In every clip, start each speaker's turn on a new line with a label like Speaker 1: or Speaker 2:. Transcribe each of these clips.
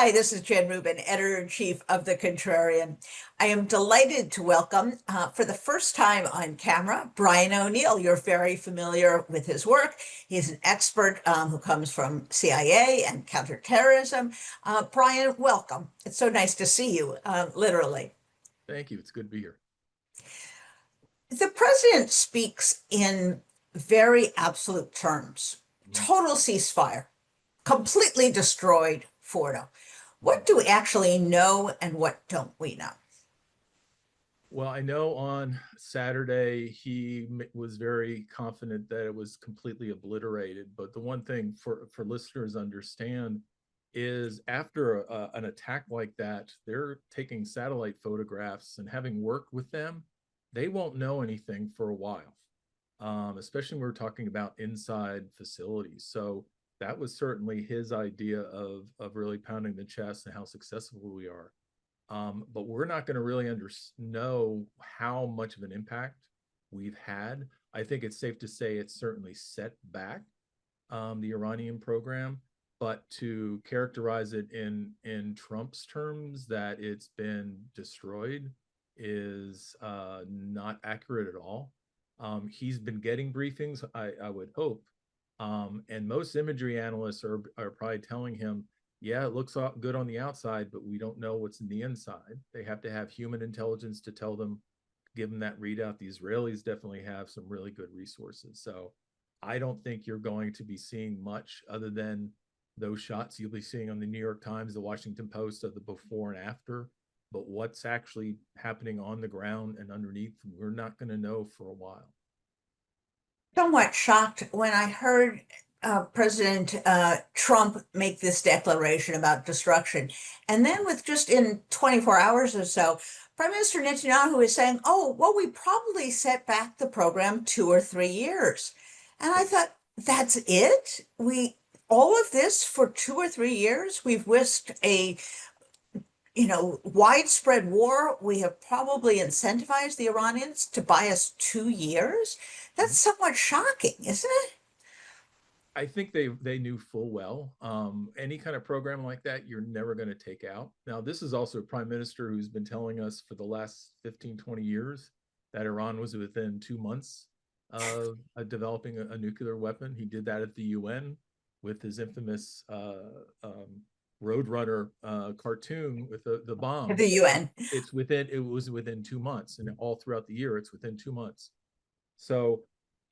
Speaker 1: Hi, this is Jen Rubin, editor-in-chief of The Contrarian. I am delighted to welcome, for the first time on camera, Brian O'Neill. You're very familiar with his work. He's an expert who comes from CIA and counterterrorism. Brian, welcome. It's so nice to see you, literally.
Speaker 2: Thank you. It's good to be here.
Speaker 1: The president speaks in very absolute terms.
Speaker 2: Mhm.
Speaker 1: Total ceasefire, completely destroyed Fordo. What
Speaker 2: Mhm.
Speaker 1: do we actually know and what don't we know?
Speaker 2: Well, I know on Saturday he was very confident that it was completely obliterated. But the one thing for listeners to understand is after an attack like that, they're taking satellite photographs and having worked with them, they won't know anything for a while, especially when we're talking about inside facilities. So that was certainly his idea of really pounding the chest and how successful we are. But we're not going to really know how much of an impact we've had. I think it's safe to say it's certainly set back the Iranian program, but to characterize it in Trump's terms that it's been destroyed is not accurate at all. He's been getting briefings, I would hope, and most imagery analysts are probably telling him, yeah, it looks good on the outside, but we don't know what's in the inside. They have to have human intelligence to tell them, give them that readout. The Israelis definitely have some really good resources. So I don't think you're going to be seeing much other than those shots you'll be seeing on the New York Times, the Washington Post of the before and after. But what's actually happening on the ground and underneath, we're not going to know for a while.
Speaker 1: Somewhat shocked when I heard President Trump make this declaration about destruction. And then, with just in 24 hours or so, Prime Minister Netanyahu is saying, oh, well, we probably set back the program 2 or 3 years. And I thought, that's it? All of this for 2 or 3 years? We've risked a widespread war. We have probably incentivized the Iranians to buy us 2 years. That's somewhat shocking, isn't it?
Speaker 2: I think they knew full well any kind of program like that you're never going to take out. Now, this is also a prime minister who's been telling us for the last 15, 20 years that Iran was within 2 months of developing a nuclear weapon. He did that at the UN with his infamous Roadrunner cartoon with the
Speaker 1: At
Speaker 2: bomb.
Speaker 1: the UN.
Speaker 2: It was within 2 months, and all throughout the year it's within 2 months. So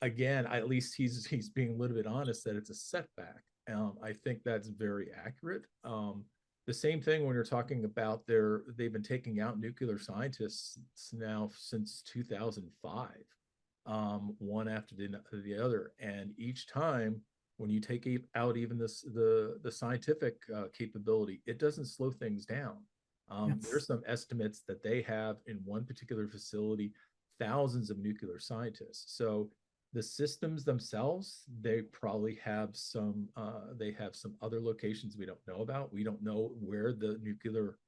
Speaker 2: again, at least he's being a little bit honest that it's a setback. I think that's very accurate. The same thing when you're talking about they've been taking out nuclear scientists now since 2005, one after the other, and each time when you take out even the scientific capability, it doesn't slow things down. There's some estimates that they have in one particular facility thousands of nuclear scientists. So the systems themselves, they probably have some other locations we don't know about. We don't know where their nuclear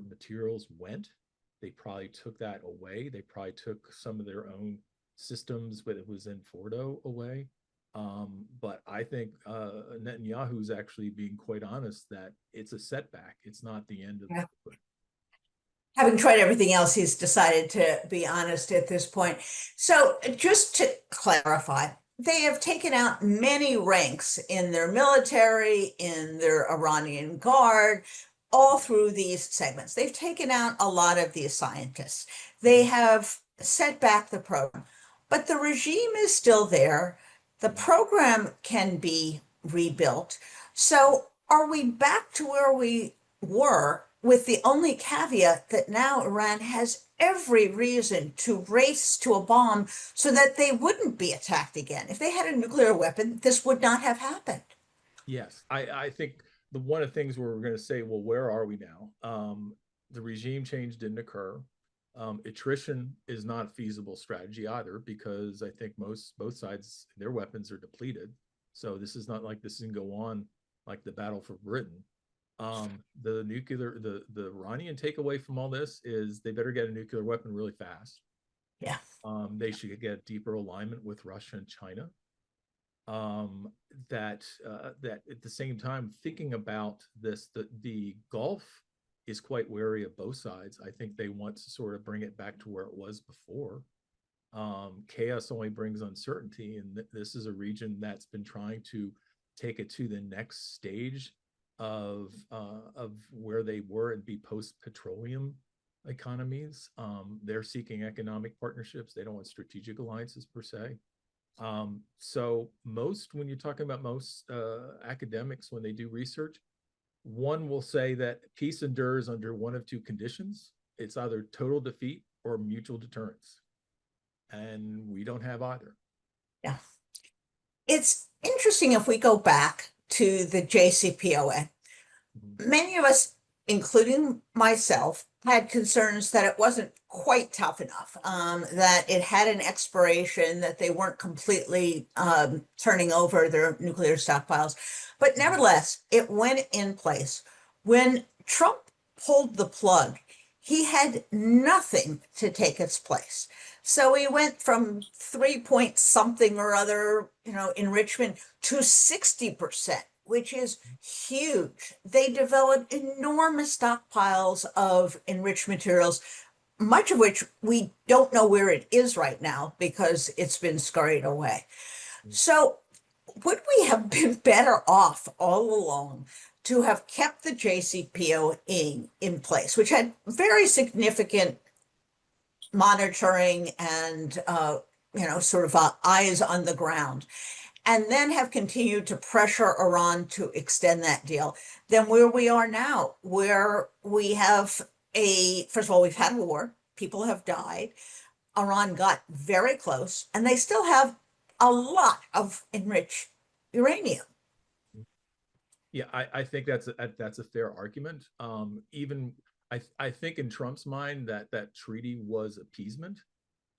Speaker 2: materials went. They probably took that away. They probably took some of their own systems, but it was in Fordo away. But I think Netanyahu is actually being quite honest that it's a setback. It's not the end of
Speaker 1: Yeah.
Speaker 2: the.
Speaker 1: Having tried everything else, he's decided to be honest at this point. So, just to clarify, they have taken out many ranks in their military, in their Iranian guard, all through these segments. They've taken out a lot of these scientists. They have set back the program, but the regime is still there. The program can be rebuilt. So, are we back to where we were, with the only caveat that now Iran has every reason to race to a bomb so that they wouldn't be attacked again? If they had a nuclear weapon, this would not have happened.
Speaker 2: Yes, I think the one of the things where we're going to say, well, where are we now? The regime change didn't occur. Attrition is not a feasible strategy either, because I think both sides, their weapons are depleted. So this is not like this can go on like the battle for Britain. The Iranian takeaway from all this is they better get a nuclear weapon really fast.
Speaker 1: Yeah.
Speaker 2: They should get deeper alignment with Russia and China. um, that at the same time thinking about this, the Gulf is quite wary of both sides. I think they want to sort of bring it back to where it was before. Chaos only brings uncertainty, and this is a region that's been trying to take it to the next stage of where they were and be post petroleum economies. They're seeking economic partnerships. They don't want strategic alliances per se. So most, when you're talking about most academics, when they do research, one will say that peace endures under one of two conditions. It's either total defeat or mutual deterrence. And we don't have either.
Speaker 1: Yeah. It's interesting if we go back to the JCPOA.
Speaker 2: Mhm.
Speaker 1: Many of us, including myself, had concerns that it wasn't quite tough enough, that it had an expiration, that they weren't completely turning over their nuclear stockpiles. But nevertheless, it went in place. When Trump pulled the plug, he had nothing to take its place. So he went from 3 point something or other, enrichment to 60%, which is huge. They developed enormous stockpiles of enriched materials, much of which we don't know where it is right now because it's been scurried away. So, would we have been better off all along to have kept the JCPOA in place, which had very significant monitoring and sort of eyes on the ground, and then have continued to pressure Iran to extend that deal, than where we are now, where we have first of all, we've had a war, people have died, Iran got very close, and they still have a lot of enriched uranium.
Speaker 2: Yeah, I think that's a fair argument. Even I think in Trump's mind that treaty was appeasement,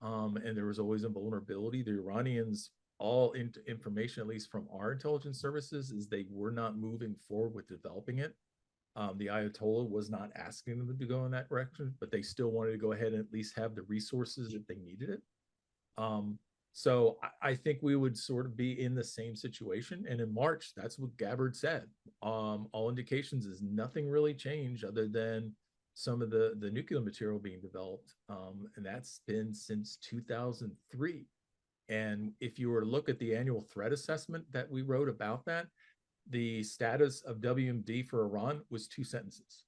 Speaker 2: and there was always a vulnerability. The Iranians, all information, at least from our intelligence services, is they were not moving forward with developing it. The Ayatollah was not asking them to go in that direction, but they still wanted to go ahead and at least have the resources if they needed it. Um, so I think we would sort of be in the same situation. And in March, that's what Gabbard said. All indications is nothing really changed other than some of the nuclear material being developed. And that's been since 2003. And if you were to look at the annual threat assessment that we wrote about that, the status of WMD for Iran was 2 sentences.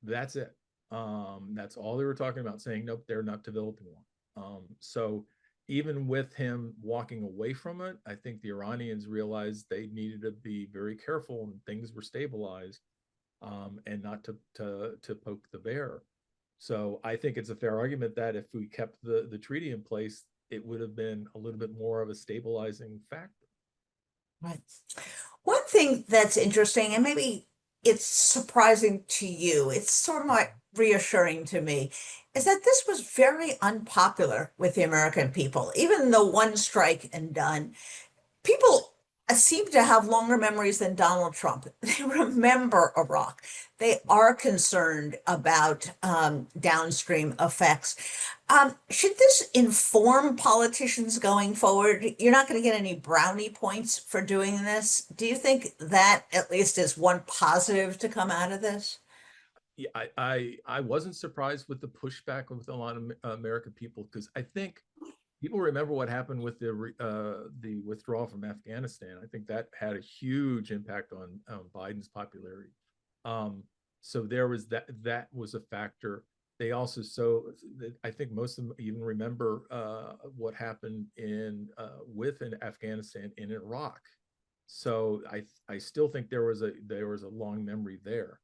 Speaker 2: That's it. That's all they were talking about, saying, nope, they're not developing one. So even with him walking away from it, I think the Iranians realized they needed to be very careful and things were stabilized, and not to poke the bear. So I think it's a fair argument that if we kept the treaty in place, it would have been a little bit more of a stabilizing factor.
Speaker 1: Right. One thing that's interesting, and maybe it's surprising to you, it's sort of like reassuring to me, is that this was very unpopular with the American people. Even the one strike and done, people seem to have longer memories than Donald Trump. They remember Iraq. They are concerned about downstream effects. Should this inform politicians going forward? You're not going to get any brownie points for doing this. Do you think that at least is one positive to come out of this?
Speaker 2: Yeah, I wasn't surprised with the pushback with a lot of American people, because I think people remember what happened with the withdrawal from Afghanistan. I think that had a huge impact on Biden's popularity. Um, so there was that was a factor. They also, so I think most of them even remember what happened in Afghanistan in Iraq. So I still think there was a long memory there.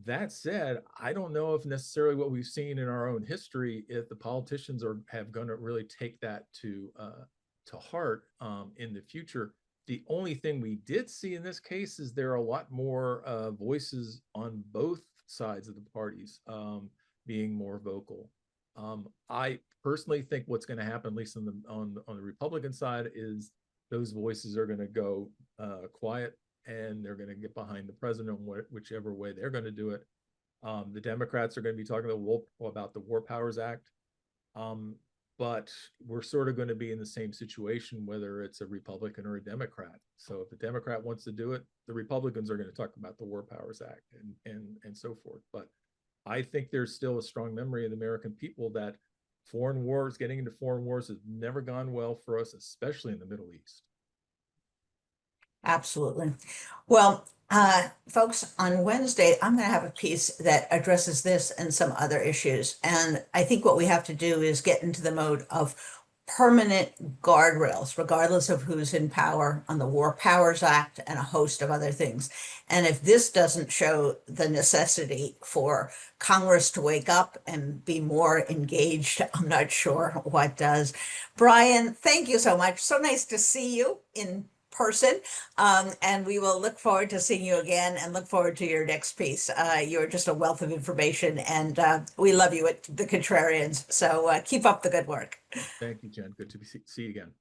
Speaker 2: That said, I don't know if necessarily what we've seen in our own history, if the politicians have going to really take that to heart in the future. The only thing we did see in this case is there are a lot more voices on both sides of the parties being more vocal. I personally think what's going to happen, at least on the Republican side, is those voices are going to go quiet, and they're going to get behind the president whichever way they're going to do it. The Democrats are going to be talking about the War Powers Act. Um, but we're sort of going to be in the same situation, whether it's a Republican or a Democrat. So if the Democrat wants to do it, the Republicans are going to talk about the War Powers Act and so forth. But I think there's still a strong memory in the American people that foreign wars, getting into foreign wars, has never gone well for us, especially in the Middle East.
Speaker 1: Absolutely. Well, folks, on Wednesday, I'm going to have a piece that addresses this and some other issues. And I think what we have to do is get into the mode of permanent guardrails, regardless of who's in power on the War Powers Act and a host of other things. And if this doesn't show the necessity for Congress to wake up and be more engaged, I'm not sure what does. Brian, thank you so much. So nice to see you in person. And we will look forward to seeing you again and look forward to your next piece. You're just a wealth of information, and we love you at the Contrarians. So keep up the good work.
Speaker 2: Thank you, Jen. Good to see you again.